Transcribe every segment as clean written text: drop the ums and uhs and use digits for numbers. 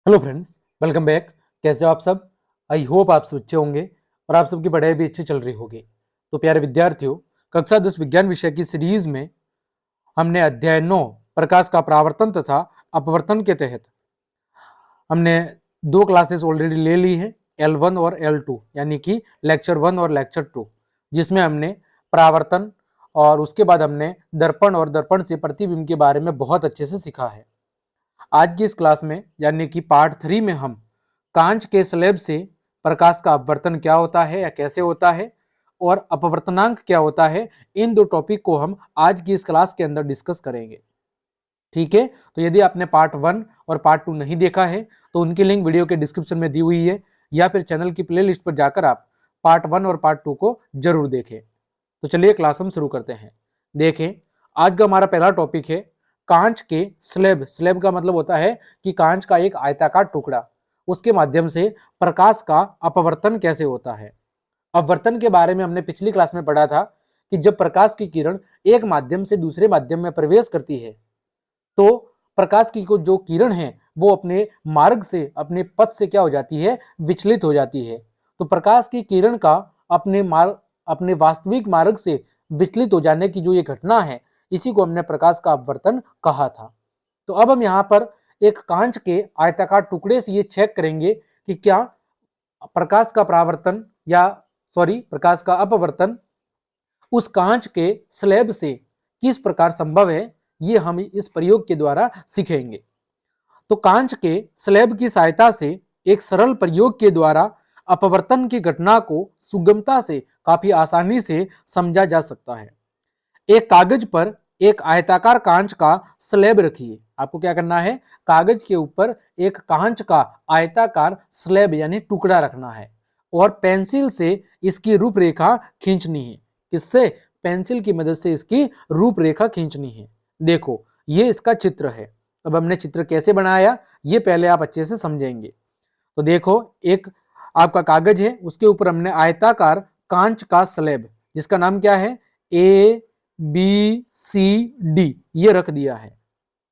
Hello friends, welcome back. कैसे हो आप सब? आई होप आप सब अच्छे होंगे और आप सबकी पढ़ाई भी अच्छी चल रही होगी। तो प्यारे विद्यार्थियों, कक्षा 10 विज्ञान विषय की सीरीज में हमने अध्याय 9 प्रकाश का परावर्तन तथा अपवर्तन के तहत हमने दो क्लासेस ऑलरेडी ले ली हैं, L1 और L2, यानी कि लेक्चर 1 और लेक्चर 2, जिसमें हमने परावर्तन और उसके बाद हमने दर्पण और दर्पण से प्रतिबिंब के बारे में बहुत अच्छे से सीखा है। आज की इस क्लास में यानी कि पार्ट 3 में हम कांच के स्लैब से प्रकाश का अपवर्तन क्या होता है या कैसे होता है और अपवर्तनांक क्या होता है, इन दो टॉपिक को हम आज की इस क्लास के अंदर डिस्कस करेंगे। ठीक है, तो यदि आपने पार्ट 1 और पार्ट 2 नहीं देखा है तो उनकी लिंक वीडियो के डिस्क्रिप्शन में दी हुई है, या फिर चैनल की प्लेलिस्ट पर जाकर आप पार्ट 1 और पार्ट 2 को जरूर देखें। तो चलिए क्लास हम शुरू करते हैं। देखें, आज का हमारा पहला टॉपिक है कांच के स्लैब। स्लैब का मतलब होता है कि कांच का एक आयताकार टुकड़ा, उसके माध्यम से प्रकाश का अपवर्तन कैसे होता है। अपवर्तन के बारे में हमने पिछली क्लास में पढ़ा था कि जब प्रकाश की किरण एक माध्यम से दूसरे माध्यम में प्रवेश करती है तो प्रकाश की जो किरण है वो अपने मार्ग से, अपने पथ से क्या हो जाती है, विचलित हो जाती है। तो प्रकाश की किरण का अपने वास्तविक मार्ग से विचलित हो जाने की जो ये घटना है, इसी को हमने प्रकाश का अपवर्तन कहा था। तो अब हम यहाँ पर एक कांच के आयताकार टुकड़े से ये चेक करेंगे कि क्या प्रकाश का परावर्तन या प्रकाश का अपवर्तन उस कांच के स्लैब से किस प्रकार संभव है, ये हम इस प्रयोग के द्वारा सीखेंगे। तो कांच के स्लैब की सहायता से एक सरल प्रयोग के द्वारा अपवर्तन की घटना को सुगमता से, काफी आसानी से समझा जा सकता है। एक कागज पर एक आयताकार कांच का स्लैब रखिए। आपको क्या करना है, कागज के ऊपर एक कांच का आयताकार स्लैब यानी टुकड़ा रखना है और पेंसिल से इसकी रूपरेखा खींचनी है। किससे? पेंसिल की मदद से इसकी रूपरेखा खींचनी है। देखो, ये इसका चित्र है। अब हमने चित्र कैसे बनाया ये पहले आप अच्छे से समझेंगे। तो देखो, एक आपका कागज है, उसके ऊपर हमने आयताकार कांच का स्लैब, जिसका नाम क्या है, ABCD, ये रख दिया है।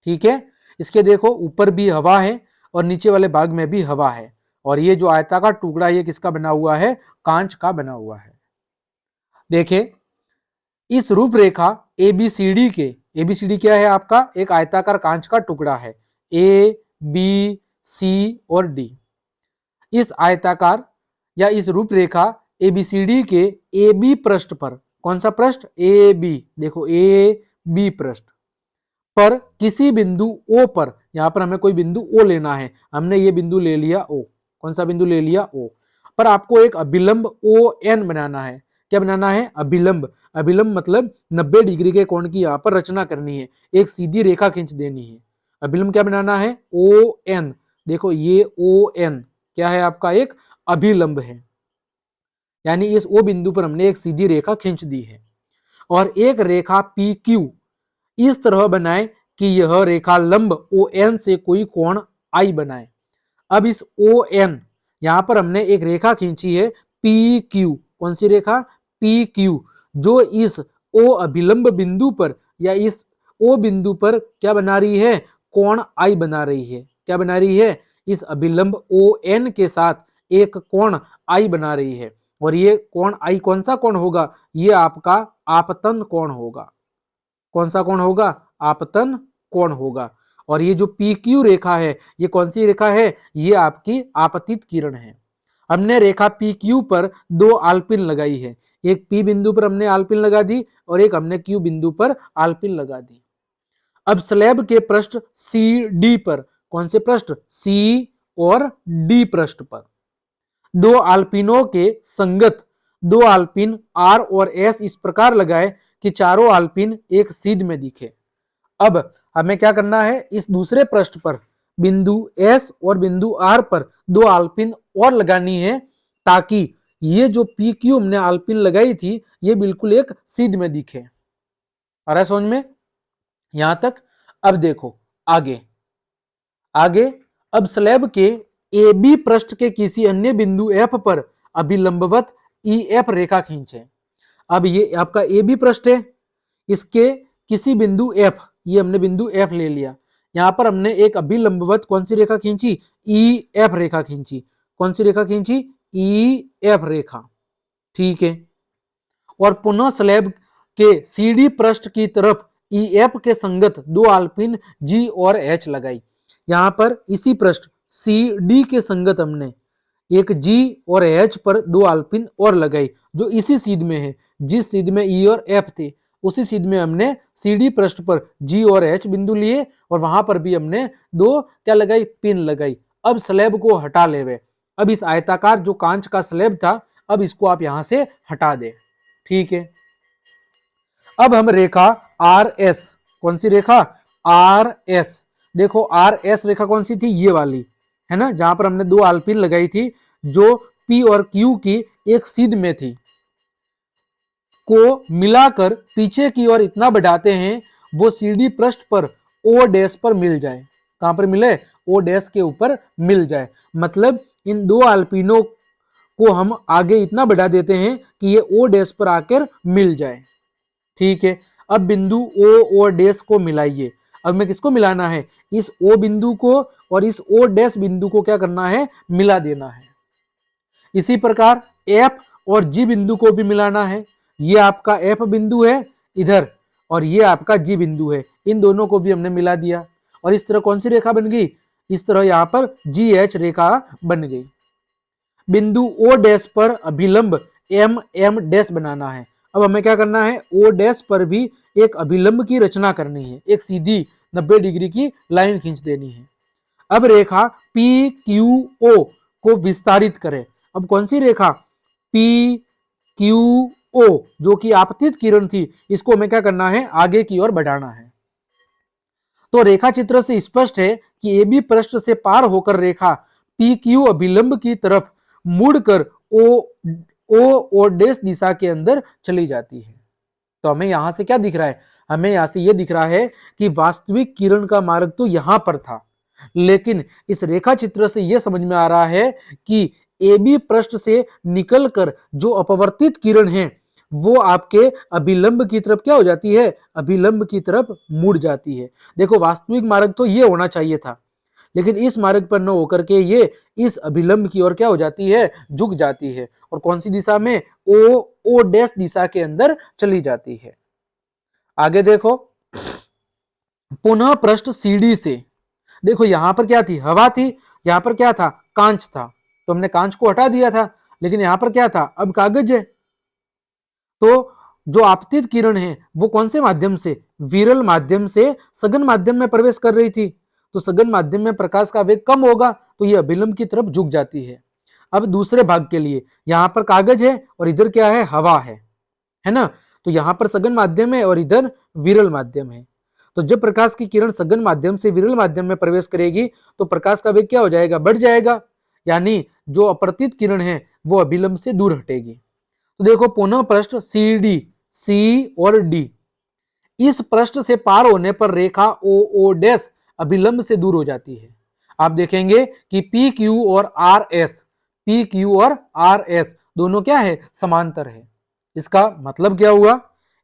ठीक है, इसके देखो ऊपर भी हवा है और नीचे वाले भाग में भी हवा है, और ये जो आयताकार टुकड़ा ये किसका बना हुआ है, कांच का बना हुआ है। देखें, इस रूपरेखा ABCD के, ABCD क्या है आपका, एक आयताकार कांच का टुकड़ा है, A B C और D। इस आयताकार या इस रूपरेखा ABCD के AB पृष्ठ पर, कौन सा पृष्ठ, AB, देखो AB पृष्ठ पर किसी बिंदु O पर, यहां पर हमें कोई बिंदु O लेना है, हमने ये बिंदु ले लिया O। कौन सा बिंदु ले लिया, O पर आपको एक अभिलंब ON बनाना है। क्या बनाना है, अभिलंब। अभिलंब मतलब 90 डिग्री के कोण की यहाँ पर रचना करनी है, एक सीधी रेखा खींच देनी है। अभिलंब क्या बनाना है, ON। देखो ये ON क्या है आपका, एक अभिलंब है, यानी इस O बिंदु पर हमने एक सीधी रेखा खींच दी है। और एक रेखा PQ इस तरह बनाए कि यह रेखा लंब ON से कोई कोण I बनाए। अब इस ON यहां पर हमने एक रेखा खींची है PQ। कौन सी रेखा, PQ, जो इस O अभिलंब बिंदु पर या इस O बिंदु पर क्या बना रही है, कोण I बना रही है। क्या बना रही है, इस अभिलंब ON के साथ एक कोण I बना रही है। और ये कोण I कौन सा कोण होगा, ये आपका आपतन कोण होगा। कौन सा कोण होगा, आपतन कोण होगा। और ये जो PQ रेखा है, ये कौन सी रेखा है, ये आपकी आपतित किरण है। हमने रेखा PQ पर दो आलपिन लगाई है, एक P बिंदु पर हमने आलपिन लगा दी और एक हमने Q बिंदु पर आलपिन लगा दी। अब स्लैब के पृष्ठ CD पर, कौन से पृष्ठ, C और D पृष्ठ पर दो आलपिनों के संगत दो आलपिन R और S इस प्रकार लगाए कि चारों आलपिन एक सीध में दिखे। अब हमें क्या करना है, इस दूसरे पृष्ठ पर बिंदु S और बिंदु R पर दो आलपिन और लगानी है, ताकि ये जो PQ हमने आलपिन लगाई थी ये बिल्कुल एक सीध में दिखे। आ रहा है समझ में यहां तक? अब देखो आगे आगे, अब स्लैब के AB पृष्ठ के किसी अन्य बिंदु F पर अभिलंबवत EF रेखा खींचे। अब ये आपका AB पृष्ठ है, इसके किसी बिंदु F, ये हमने बिंदु F ले लिया, यहाँ पर हमने एक अभिलंबवत कौन सी रेखा खींची, ई एफ रेखा खींची। कौन सी रेखा खींची, ई एफ रेखा, ठीक है। और पुनः स्लैब के सीडी पृष्ठ की तरफ ई एफ के संगत दो आल्पिन जी और एच लगाई। यहां पर इसी पृष्ठ सी डी के संगत हमने एक जी और एच पर दो आल्पिन और लगाई, जो इसी सीध में है। जिस सीध में ई और एफ थे उसी सीध में हमने सी डी पृष्ठ पर जी और एच बिंदु लिए और वहां पर भी हमने दो क्या लगाई, पिन लगाई। अब स्लैब को हटा लेवे। अब इस आयताकार जो कांच का स्लैब था, अब इसको आप यहां से हटा दे, ठीक है। अब हम रेखा आर एस, कौन सी रेखा, आर एस, देखो आर एस रेखा कौन सी थी, ये वाली है ना, जहां पर हमने दो आल्पिन लगाई थी, जो पी और क्यू की एक सीध में थी, को मिलाकर पीछे की ओर इतना बढ़ाते हैं वो सीडी पृष्ठ पर ओ डैश पर मिल जाए। कहां पर मिले, ओ डैश के ऊपर मिल जाए। मतलब इन दो आल्पिनों को हम आगे इतना बढ़ा देते हैं कि ये ओ डैश पर आकर मिल जाए, ठीक है। अब बिंदु ओ और डैश को मिलाइए। अब मैं किसको मिलाना है, इस ओ बिंदु को और इस ओ डैश बिंदु को क्या करना है, मिला देना है। इसी प्रकार एफ और जी बिंदु को भी मिलाना है। ये आपका एफ बिंदु है इधर और ये आपका जी बिंदु है, इन दोनों को भी हमने मिला दिया। और इस तरह कौन सी रेखा बन गई, इस तरह यहां पर जी एच रेखा बन गई। बिंदु ओ डैश पर अभिलंब एम एम डैश बनाना है। अब हमें क्या करना है, ओ डैश पर भी एक अभिलंब की रचना करनी है, एक सीधी 90 डिग्री की लाइन खींच देनी है। अब रेखा पी क्यू ओ को विस्तारित करें। अब कौन सी रेखा, पी क्यू ओ, जो कि आपतित किरण थी, इसको हमें क्या करना है, आगे की ओर बढ़ाना है। तो रेखा चित्र से स्पष्ट है कि ए बी पृष्ठ से पार होकर रेखा पी क्यू अभिलंब की तरफ मुड़कर ओ डैश दिशा के अंदर चली जाती है। तो हमें यहां से क्या दिख रहा है, हमें यहां से यह दिख रहा है कि वास्तविक किरण का मार्ग तो यहां पर था, लेकिन इस रेखा चित्र से यह समझ में आ रहा है कि ए बी पृष्ठ से निकलकर जो अपवर्तित किरण है वो आपके अभिलंब की तरफ क्या हो जाती है, अभिलंब की तरफ मुड़ जाती है। देखो वास्तविक मार्ग तो ये होना चाहिए था, लेकिन इस मार्ग पर न होकर के ये इस अभिलंब की ओर क्या हो जाती है, झुक जाती है। और कौन सी दिशा में, ओ डैश दिशा के अंदर चली जाती है। आगे देखो, पुनः पृष्ठ सीडी से, देखो यहां पर क्या थी, हवा थी, यहां पर क्या था, कांच था, तो हमने कांच को हटा दिया था, लेकिन यहां पर क्या था, अब कागज है। तो जो आपतित किरण है वो कौन से माध्यम से, विरल माध्यम से सघन माध्यम में प्रवेश कर रही थी, तो सघन माध्यम में प्रकाश का वेग कम होगा तो ये अभिलंब की तरफ झुक जाती है। अब दूसरे भाग के लिए यहां पर कागज है और इधर क्या है, हवा है ना, तो यहां पर सघन माध्यम है और इधर विरल माध्यम है। तो जब प्रकाश की किरण सघन माध्यम से विरल माध्यम में प्रवेश करेगी तो प्रकाश का वेग क्या हो जाएगा, बढ़ जाएगा, यानी जो अपवर्तित किरण है वो अभिलंब से दूर हटेगी। तो देखो पुनः पृष्ठ सी डी, सी और डी, इस पृष्ठ से पार होने पर रेखा ओ डैश अभिलंब से दूर हो जाती है। आप देखेंगे कि पी क्यू और आर एस, पी क्यू और आर एस दोनों क्या है, समांतर है। इसका मतलब क्या हुआ,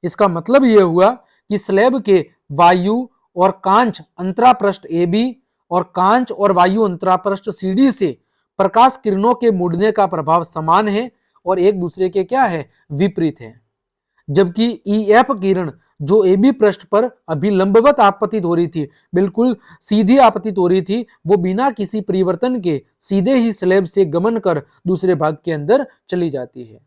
इसका मतलब यह हुआ कि स्लैब के वायु और कांच अंतरापृष्ठ ए बी और कांच और वायु अंतरापृष्ठ सी डी से प्रकाश किरणों के मुड़ने का प्रभाव समान है और एक दूसरे के क्या है, विपरीत है। जबकि ई एफ किरण जो ए बी पृष्ठ पर अभिलंबवत आपतित हो रही थी, बिल्कुल सीधी आपतित हो रही थी, वो बिना किसी परिवर्तन के सीधे ही स्लैब से गमन कर दूसरे भाग के अंदर चली जाती है।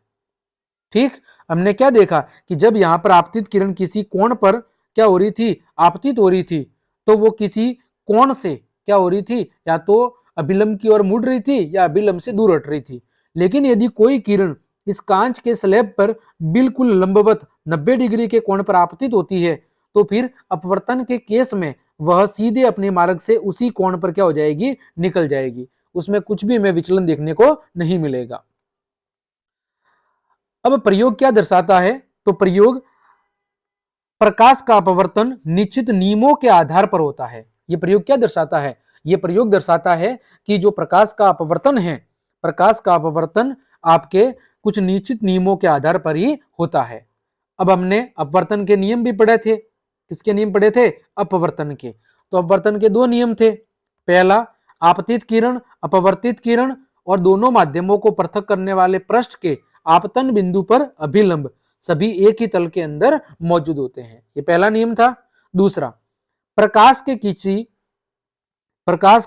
ठीक, हमने क्या देखा कि जब यहां पर आपतित किरण किसी कोण पर क्या हो रही थी, आपतित हो रही थी, तो वो किसी कोण से क्या हो रही थी, या तो अभिलंब की ओर मुड़ रही थी या अभिलंब से दूर हट रही थी। लेकिन यदि कोई किरण इस कांच के स्लैब पर बिल्कुल लंबवत 90 डिग्री के कोण पर आपतित होती है तो फिर अपवर्तन के केस में वह सीधे अपने मार्ग से उसी कोण पर क्या हो जाएगी, निकल जाएगी, उसमें कुछ भी हमें विचलन देखने को नहीं मिलेगा। अब प्रयोग क्या दर्शाता है, तो प्रयोग प्रकाश का अपवर्तन निश्चित नियमों के आधार पर होता है। यह प्रयोग क्या दर्शाता है, यह प्रयोग दर्शाता है कि जो प्रकाश का अपवर्तन है, प्रकाश का अपवर्तन आपके कुछ निश्चित नियमों के आधार पर ही होता है। अब हमने अपवर्तन के नियम भी पढ़े थे, किसके नियम पढ़े थे, अपवर्तन के। तो अपवर्तन के दो नियम थे। पहला, आपतित किरण, अपवर्तित किरण और दोनों माध्यमों को पृथक करने वाले पृष्ठ के आपतन बिंदु पर अभिलंब सभी एक ही तल के अंदर मौजूद होते हैं। ये पहला नियम था। दूसरा, प्रकाश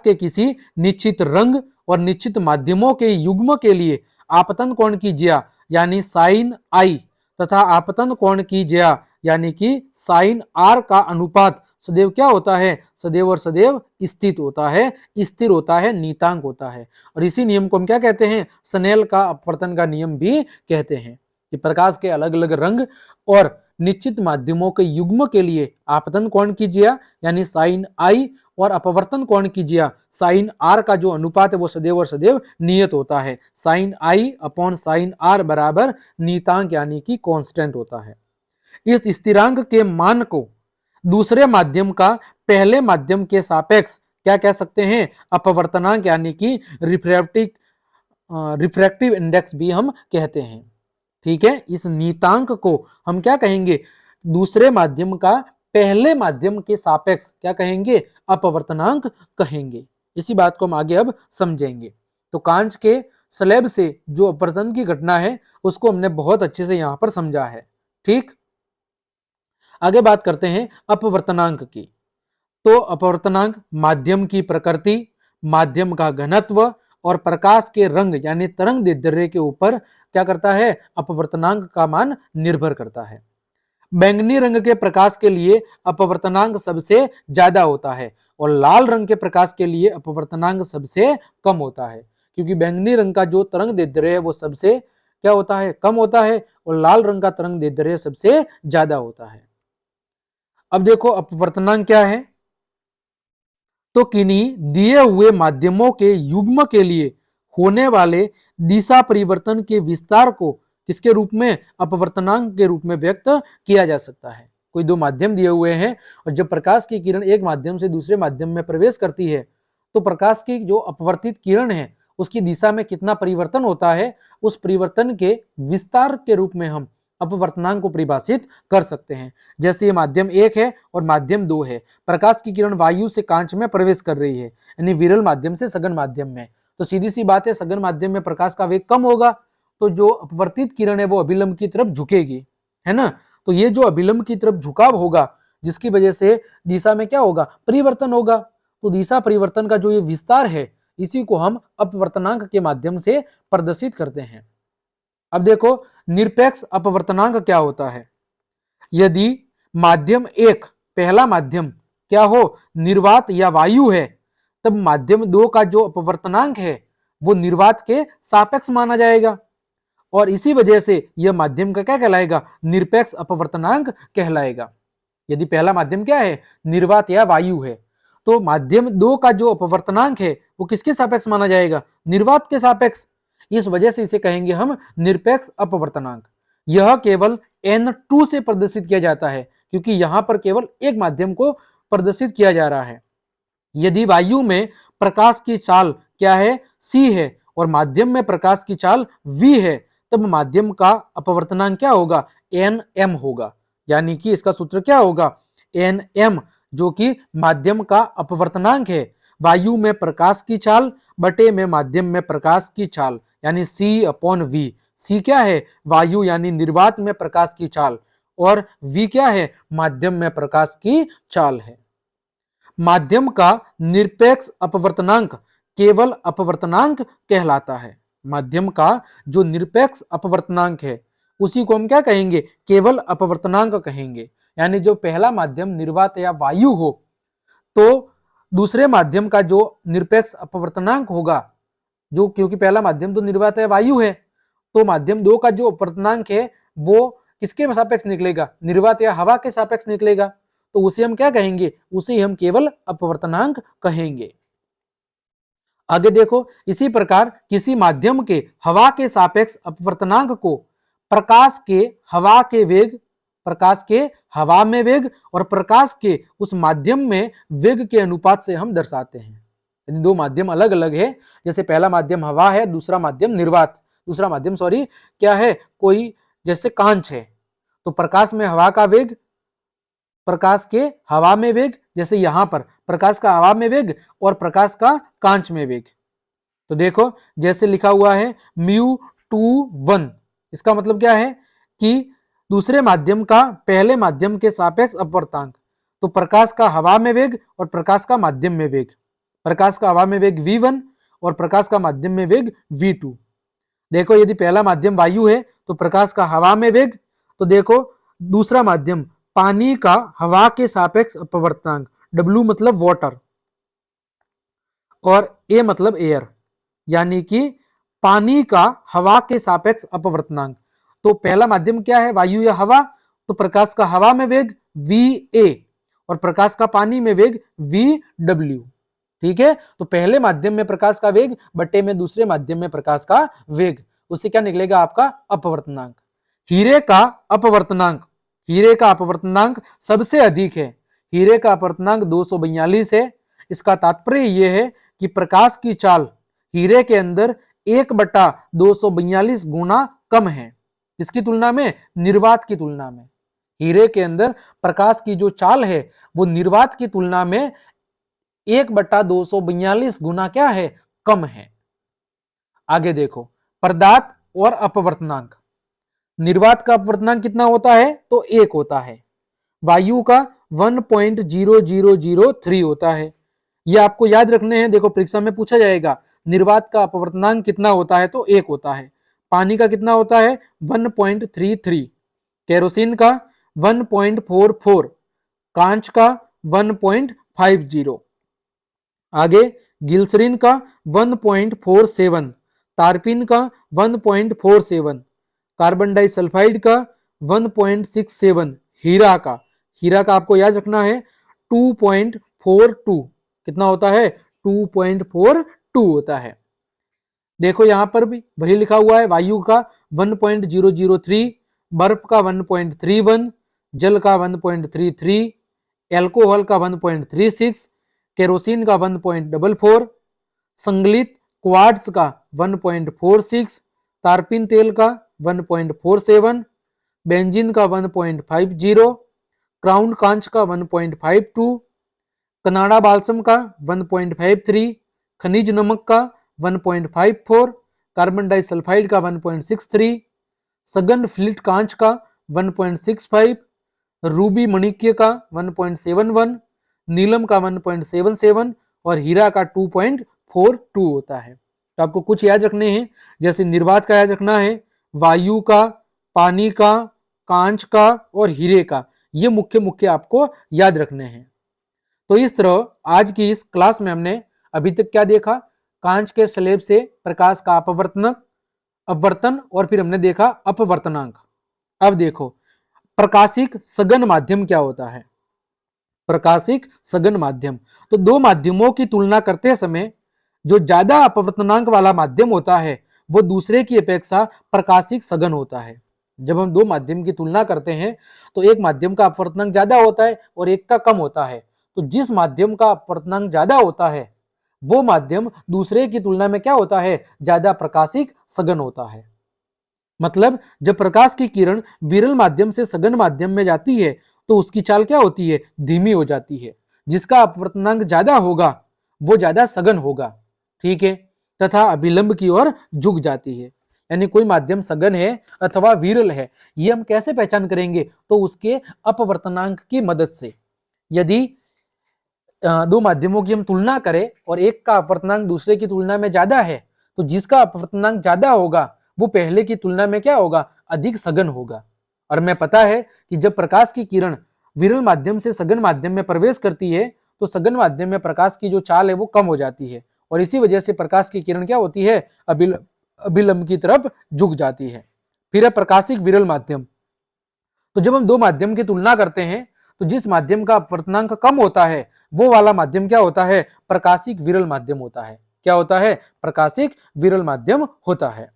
के किसी निश्चित रंग और निश्चित माध्यमों के युग्म के लिए आपतन कोण की ज्या यानी साइन आई तथा आपतन कोण की ज्या यानी कि साइन आर का अनुपात सदैव क्या होता है? सदैव और सदैव स्थित होता है, स्थिर होता है, नीतांक होता है। और इसी नियम को हम क्या कहते हैं? स्नेल का अपवर्तन का नियम भी कहते हैं कि प्रकाश के अलग अलग रंग और निश्चित माध्यमों के युग्म के लिए आपतन कोण की ज्या यानी साइन आई और अपवर्तन कोण की ज्या साइन आर का जो अनुपात है वो सदैव और सदैव नियत होता है। Sine i upon sine r बराबर नीतांक यानी कि कांस्टेंट होता है। इस स्थिरांक के मान को दूसरे माध्यम का पहले माध्यम के सापेक्ष क्या कह सकते हैं? अपवर्तनांक यानी कि रिफ्रैक्टिव इंडेक्स भी हम कहते हैं। ठीक है, इस नीतांक को हम क्या कहेंगे? दूसरे माध्यम का पहले माध्यम के सापेक्ष क्या कहेंगे? अपवर्तनांक कहेंगे। इसी बात को हम आगे अब समझेंगे। तो कांच के स्लैब से जो अपवर्तन की घटना है उसको हमने बहुत अच्छे से यहां पर समझा है। ठीक, आगे बात करते हैं अपवर्तनांक की। तो अपवर्तनांक माध्यम की प्रकृति, माध्यम का घनत्व और प्रकाश के रंग यानी तरंग दैर्ध्य के ऊपर क्या करता है? अपवर्तनांक का मान निर्भर करता है। बैंगनी रंग के प्रकाश के लिए अपवर्तनांक सबसे ज्यादा होता है और लाल रंग के प्रकाश के लिए अपवर्तनांक सबसे कम होता है, क्योंकि बैंगनी रंग का जो तरंग दैर्ध्य है वो सबसे क्या होता है? कम होता है और लाल रंग का तरंग दैर्ध्य सबसे ज्यादा होता है। अब देखो अपवर्तनांक क्या है? तो किन्हीं दिए हुए माध्यमों के युग्म के लिए होने वाले दिशा परिवर्तन के विस्तार को किसके रूप में? अपवर्तनांक के रूप में व्यक्त किया जा सकता है। कोई दो माध्यम दिए हुए हैं और जब प्रकाश की किरण एक माध्यम से दूसरे माध्यम में प्रवेश करती है तो प्रकाश की जो अपवर्तित किरण है उसकी दिशा में कितना परिवर्तन होता है, उस परिवर्तन के विस्तार के रूप में हम अपवर्तनांक को परिभाषित कर सकते हैं। जैसे ये माध्यम 1 है और माध्यम 2 है। प्रकाश की किरण वायु से कांच में प्रवेश कर रही है यानी विरल माध्यम से सघन माध्यम में। तो सीधी सी बात है, सघन माध्यम में प्रकाश का वेग कम होगा तो जो अपवर्तित किरण है वो अभिलंब की तरफ झुकेगी, है ना। तो ये जो अभिलंब की तरफ झुकाव होगा जिसकी वजह से दिशा में क्या होगा? परिवर्तन होगा। तो दिशा परिवर्तन का जो ये विस्तार है इसी को हम अपवर्तनांक के माध्यम से प्रदर्शित करते हैं। अब देखो निरपेक्ष अपवर्तनांक क्या होता है? यदि माध्यम 1 पहला माध्यम क्या हो? निर्वात या वायु है, तब माध्यम 2 का जो अपवर्तनांक है वो निर्वात के सापेक्ष माना जाएगा और इसी वजह से यह माध्यम का क्या कहलाएगा? निरपेक्ष अपवर्तनांक कहलाएगा। यदि पहला माध्यम क्या है? निर्वात या वायु है, तो माध्यम 2 का जो अपवर्तनांक है वो किसके सापेक्ष माना जाएगा? निर्वात के सापेक्ष। इस वजह से इसे कहेंगे हम निरपेक्ष अपवर्तनांक। यह केवल N2 से प्रदर्शित किया जाता है क्योंकि यहां पर केवल एक माध्यम को प्रदर्शित किया जा रहा है। यदि वायु में प्रकाश की चाल क्या है? c है और माध्यम में प्रकाश की चाल v है, तब माध्यम का अपवर्तनांक क्या होगा? Nm होगा। यानी कि इसका सूत्र क्या होगा? Nm, जो कि माध्यम का अपवर्तनांक है, वायु में प्रकाश की चाल बटे में माध्यम में प्रकाश की चाल यानी c अपॉन v। c क्या है? वायु यानी निर्वात में प्रकाश की चाल और v क्या है? माध्यम में प्रकाश की चाल है। माध्यम का निरपेक्ष अपवर्तनांक केवल अपवर्तनांक कहलाता है। माध्यम का जो निरपेक्ष अपवर्तनांक है उसी को हम क्या कहेंगे? केवल अपवर्तनांक कहेंगे। यानी जो पहला माध्यम निर्वात या वायु हो तो दूसरे माध्यम का जो निरपेक्ष अपवर्तनांक होगा, जो क्योंकि पहला माध्यम तो निर्वात या वायु है, तो माध्यम 2 का जो अपवर्तनांक है वो किसके सापेक्ष निकलेगा? निर्वात या हवा के सापेक्ष निकलेगा। तो उसे हम क्या कहेंगे? उसे हम केवल अपवर्तनांक कहेंगे। आगे देखो, इसी प्रकार किसी माध्यम के हवा के सापेक्ष अपवर्तनांक को प्रकाश के हवा के वेग, प्रकाश के हवा में वेग और प्रकाश के उस माध्यम में वेग के अनुपात से हम दर्शाते हैं। यदि दो माध्यम अलग अलग है, जैसे पहला माध्यम हवा है, दूसरा माध्यम क्या है? कोई जैसे कांच है, तो प्रकाश में हवा का वेग, प्रकाश के हवा में वेग जैसे यहां पर प्रकाश का हवा में वेग और प्रकाश का कांच में वेग। तो देखो जैसे लिखा हुआ है μ2 1, इसका मतलब क्या है कि दूसरे माध्यम का पहले माध्यम के सापेक्ष अपवर्तांक। तो प्रकाश का हवा में वेग और प्रकाश का माध्यम में वेग, प्रकाश का हवा में वेग v1 और प्रकाश का माध्यम में वेग v2। देखो यदि पहला माध्यम वायु है तो प्रकाश का हवा में वेग, तो देखो दूसरा माध्यम पानी का हवा के सापेक्ष अपवर्तनांक, W मतलब वाटर और A मतलब एयर, यानी कि पानी का हवा के सापेक्ष अपवर्तनांक। तो पहला माध्यम क्या है, वायु या हवा, तो प्रकाश का हवा में वेग VA और प्रकाश का पानी में वेग VW। ठीक है, तो पहले माध्यम में प्रकाश का वेग बट्टे में दूसरे माध्यम में प्रकाश का वेग, उससे क्या निकलेगा आपका अपवर्तनांक। हीरे का अपवर्तनांक, हीरे का अपवर्तनांक सबसे अधिक है, हीरे का अपवर्तनांक 242 है। इसका तात्पर्य यह है कि प्रकाश की चाल हीरे के अंदर 1/242 गुना कम है। इसकी तुलना में, निर्वात की तुलना में हीरे के अंदर प्रकाश की जो चाल है वो निर्वात की तुलना में 1/242 गुना क्या है, कम है। आगे देखो पदार्थ और अपवर्तनांक। निर्वात का अपवर्तनांक कितना होता है, तो 1 होता है। वायु का 1.0003 होता है। ये आपको याद रखने हैं, देखो परीक्षा में पूछा जाएगा निर्वात का अपवर्तनांक कितना होता है, तो 1 होता है। पानी का कितना होता है, 1.33, केरोसिन का 1.44, कांच का 1.50, आगे गिल्सरीन का 1.47, तारपीन का 1.47, कार्बन डाइसल्फाइड का 1.67, हीरा का आपको याद रखना है 2.42, कितना होता है, 2.42 होता है। देखो यहां पर भी वही लिखा हुआ है, वायु का 1.003, बर्फ का 1.31, जल का 1.33, एल्कोहल का 1.36, केरोसिन का 1.44, संगलित क्वार्ट्ज का 1.46, तारपीन तेल का 1.47, बेंजीन का 1.50, क्राउन कांच का 1.52, कनाडा बाल्सम का 1.53, खनिज नमक का 1.54, कार्बन डाइसल्फाइड का 1.63, सघन फ्लिट कांच का 1.65, रूबी मणिक्य का 1.71, नीलम का 1.77 और हीरा का 2.42 होता है। तो आपको कुछ याद रखने हैं, जैसे निर्वात का याद रखना है, वायु का, पानी का, कांच का और हीरे का, ये मुख्य आपको याद रखने हैं। तो इस तरह आज की इस क्लास में हमने अभी तक क्या देखा, कांच के स्लैब से प्रकाश का अपवर्तन और फिर हमने देखा अपवर्तनांक। अब देखो प्रकाशिक सघन माध्यम क्या होता है। प्रकाशिक सघन माध्यम, तो दो माध्यमों की तुलना करते समय जो ज्यादा अपवर्तनांक वाला माध्यम होता है वो दूसरे की अपेक्षा प्रकाशिक सघन होता है। जब हम दो माध्यम की तुलना करते हैं तो एक माध्यम का अपवर्तनांक ज्यादा होता है और एक का कम होता है। तो जिस माध्यम का अपवर्तनांक ज्यादा होता है वो माध्यम दूसरे की तुलना में क्या होता है, ज्यादा प्रकाशिक सघन होता है। मतलब जब प्रकाश की किरण विरल माध्यम से सघन माध्यम में जाती है तो उसकी चाल क्या होती है, धीमी हो जाती है। जिसका अपवर्तनांक ज्यादा होगा वो ज्यादा सघन होगा, ठीक है, तथा अभिलंब की ओर झुक जाती है। यानी कोई माध्यम सघन है अथवा विरल है, ये हम कैसे पहचान करेंगे, तो उसके अपवर्तनांक की मदद से। यदि दो माध्यमों की हम तुलना करें और एक का अपवर्तनांक दूसरे की तुलना में ज्यादा है, तो जिसका अपवर्तनांक ज्यादा होगा वो पहले की तुलना में क्या होगा, अधिक सघन होगा। और हमें पता है कि जब प्रकाश की किरण विरल माध्यम से सघन माध्यम में प्रवेश करती है तो सघन माध्यम में प्रकाश की जो चाल है वो कम हो जाती है और इसी वजह से प्रकाश की किरण क्या होती है, अभिलंब की तरफ झुक जाती है। फिर है प्रकाशिक विरल माध्यम। तो जब हम दो माध्यम की तुलना करते हैं तो जिस माध्यम का अपवर्तनांक कम होता है वो वाला माध्यम क्या होता है, प्रकाशिक विरल माध्यम होता है। क्या होता है, प्रकाशिक विरल माध्यम होता है।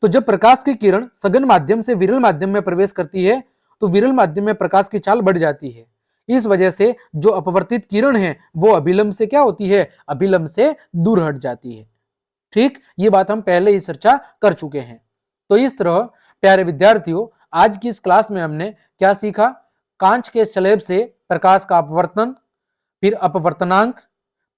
तो जब प्रकाश की किरण सघन माध्यम से विरल माध्यम में प्रवेश करती है तो विरल माध्यम में प्रकाश की चाल बढ़ जाती है। इस वजह से जो अपवर्तित किरण है वो अभिलंब से क्या होती है, अभिलंब से दूर हट जाती है। ठीक, ये बात हम पहले ही चर्चा कर चुके हैं। तो इस तरह प्यारे विद्यार्थियों आज की इस क्लास में हमने क्या सीखा, कांच के स्लैब से प्रकाश का अपवर्तन, फिर अपवर्तनांक,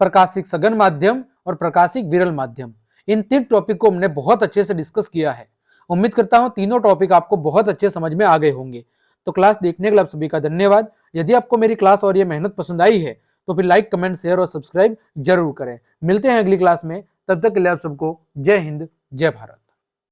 प्रकाशिक सघन माध्यम और प्रकाशिक विरल माध्यम। इन 3 टॉपिक को हमने बहुत अच्छे से डिस्कस किया है। उम्मीद करता हूं तीनों टॉपिक आपको बहुत अच्छे समझ में आ गए होंगे। तो क्लास देखने के लिए आप सभी का धन्यवाद। यदि आपको मेरी क्लास और ये मेहनत पसंद आई है तो फिर लाइक, कमेंट, शेयर और सब्सक्राइब जरूर करें। मिलते हैं अगली क्लास में, तब तक के लिए आप सबको जय हिंद, जय भारत।